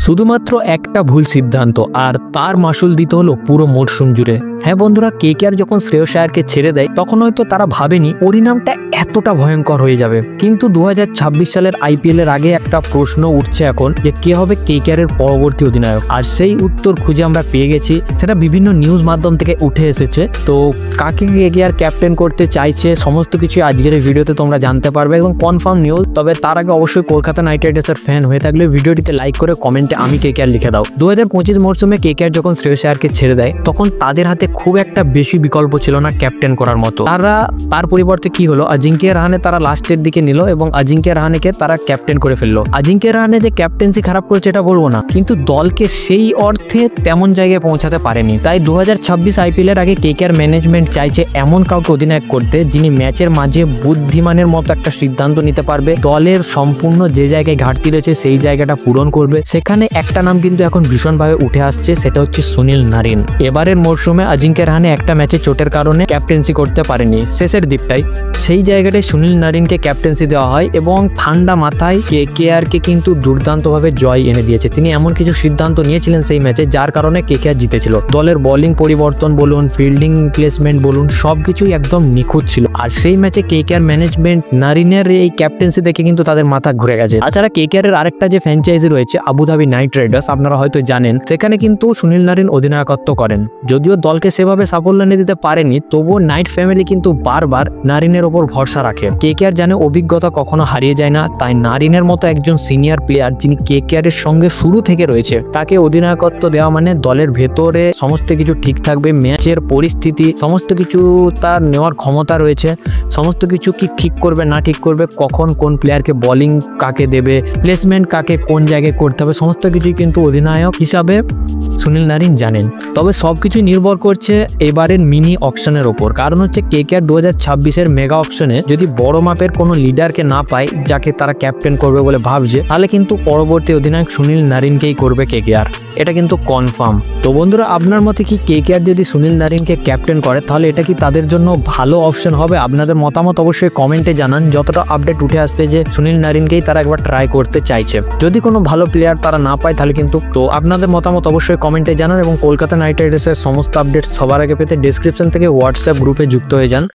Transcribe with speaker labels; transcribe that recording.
Speaker 1: শুধুমাত্র একটা ভুল সিদ্ধান্ত আর তার মাসুল দিতে হলো পুরো মরশুম জুড়ে। হ্যাঁ বন্ধুরা, কেকেআর যখন শ্রেয়স আয়ারকে ছেড়ে দেয় তখন হয়তো তারা ভাবেনি পরিণামটা এতটা ভয়ঙ্কর হয়ে যাবে, কিন্তু 2026 সালের আইপিএল এর আগে একটা প্রশ্ন উঠছে এখন যে কে হবে কেকেআর এর পরবর্তী অধিনায়ক। আর সেই উত্তর খুঁজে আমরা পেয়ে গেছি, সেটা বিভিন্ন নিউজ মাধ্যম থেকে উঠে এসেছে। তো কাকে কেকেআর ক্যাপ্টেন করতে চাইছে সমস্ত কিছু আজকের এই ভিডিওতে তোমরা জানতে পারবে এবং কনফার্ম নিউজ। তবে তার আগে অবশ্যই কলকাতা নাইট রাইডার্সের ফ্যান হয়ে থাকলে ভিডিওটিতে লাইক করে কমেন্টে আমি কেকেআর লিখে দাও। 2025 মরশুমে কেকেআর যখন শ্রেয়স আয়ারকে ছেড়ে দেয় তখন তাদের হাতে খুব একটা বেশি বিকল্প ছিল না ক্যাপ্টেন করার মতো। তার পরিবর্তে কি হলো, আজিঙ্ক্য রাহানে তারা লাস্টের দিকে নিল এবং আজিঙ্ক্য রাহানেকে তারা ক্যাপ্টেন করে ফেললো। আজিঙ্ক্য রাহানে যে ক্যাপ্টেন্সি খারাপ করেছে এটা বলবো না, কিন্তু দলকে সেই অর্থে তেমন জায়গায় পৌঁছাতে পারেনি। তাই 2026 আইপিএল এর আগে কেকেআর ম্যানেজমেন্ট চাইছে এমন কাউকে অধিনায়ক করতে যিনি ম্যাচের মাঝে বুদ্ধিমানের মতো একটা সিদ্ধান্ত নিতে পারবে, দলের সম্পূর্ণ যে জায়গায় ঘাটতি রয়েছে সেই জায়গাটা পূরণ করবে। সেখানে একটা নাম কিন্তু এখন ভীষণভাবে উঠে আসছে, সেটা হচ্ছে সুনীল নারিন। এবারের মরশুমে আজিঙ্ক্য রাহানে একটা ম্যাচে চোটের কারণে ক্যাপ্টেন্সি করতে পারেনি শেষের দিকটাই, সেই জায়গাটায় সুনীল নারিনকে ক্যাপ্টেন্সি দেওয়া হয় এবং ঠান্ডা মাথায় কেকেআরকে কিন্তু দুর্দান্তভাবে জয় এনে দিয়েছে। তিনি এমন কিছু সিদ্ধান্ত নিয়েছিলেন সেই ম্যাচে যার কারণে কেকেআর জিতেছিল। দলের বোলিং পরিবর্তন বলুন, ফিল্ডিং প্লেসমেন্ট বলুন, সবকিছুই একদম নিখুঁত ছিল। আর সেই ম্যাচে কেকেআর ম্যানেজমেন্ট নারিনের এই ক্যাপ্টেন্সি দেখে কিন্তু তাদের মাথা ঘুরে গেছে। তাছাড়া কেকেআর এর আরেকটা যে ফ্র্যাঞ্চাইজি রয়েছে আবুধাবি নাইট রাইডার্স, আপনারা হয়তো জানেন, সেখানে কিন্তু সুনীল নারিন অধিনায়কত্ব করেন। যদিও দলকে সেভাবে সাফল্য এনে দিতে পারেনি, তবুও নাইট ফ্যামিলি কিন্তু বারবার নারিনের ওপর ভরসা রাখে। কেকেআর জানে অভিজ্ঞতা কখনো হারিয়ে যায় না, তাই নারিনের মতো একজন সিনিয়র প্লেয়ার যিনি কেকেআর এর সঙ্গে শুরু থেকে রয়েছে তাকে অধিনায়কত্ব দেওয়া মানে দলের ভেতরে সমস্ত কিছু ঠিক থাকবে, ম্যাচের পরিস্থিতি সমস্ত কিছু তার নেওয়ার ক্ষমতা রয়েছে, সমস্ত কিছু কি ঠিক করবে না ঠিক করবে, কখন কোন প্লেয়ারকে বোলিং কাকে দেবে, প্লেসমেন্ট কাকে কোন জায়গায় করতে হবে, সমস্ত কিছুই কিন্তু অধিনায়ক হিসাবে সুনীল নারিন জানেন। তবে সবকিছু নির্ভর করছে এবারের মিনি অকশনের ওপর, কারণ হচ্ছে কেকেআর 2026 মেগা অকশনে যদি বড় মাপের কোনো লিডারকে না পায় যাকে তারা ক্যাপ্টেন করবে বলে ভাবছে, তাহলে কিন্তু পরবর্তী অধিনায়ক সুনীল নারিনকেই করবে কেকেআর, এটা কিন্তু কনফার্ম। তো বন্ধুরা, আপনার মতে কি কেকেআর যদি সুনীল নারিনকে ক্যাপ্টেন করে তাহলে এটা কি তাদের জন্য ভালো অপশন হবে? আপনাদের মতামত অবশ্যই কমেন্টে জানান। যতটা আপডেট উঠে আসছে যে সুনীল নারিনকেই তারা একবার ট্রাই করতে চাইছে, যদি কোনো ভালো প্লেয়ার তারা না পায় তাহলে কিন্তু। তো আপনাদের মতামত অবশ্যই কমেন্টে জানান এবং কলকাতা নাইট রাইডার্সের সমস্ত আপডেট সবার আগে পেতে ডেসক্রিপশন থেকে হোয়াটসঅ্যাপ গ্রুপে যুক্ত হয়ে যান।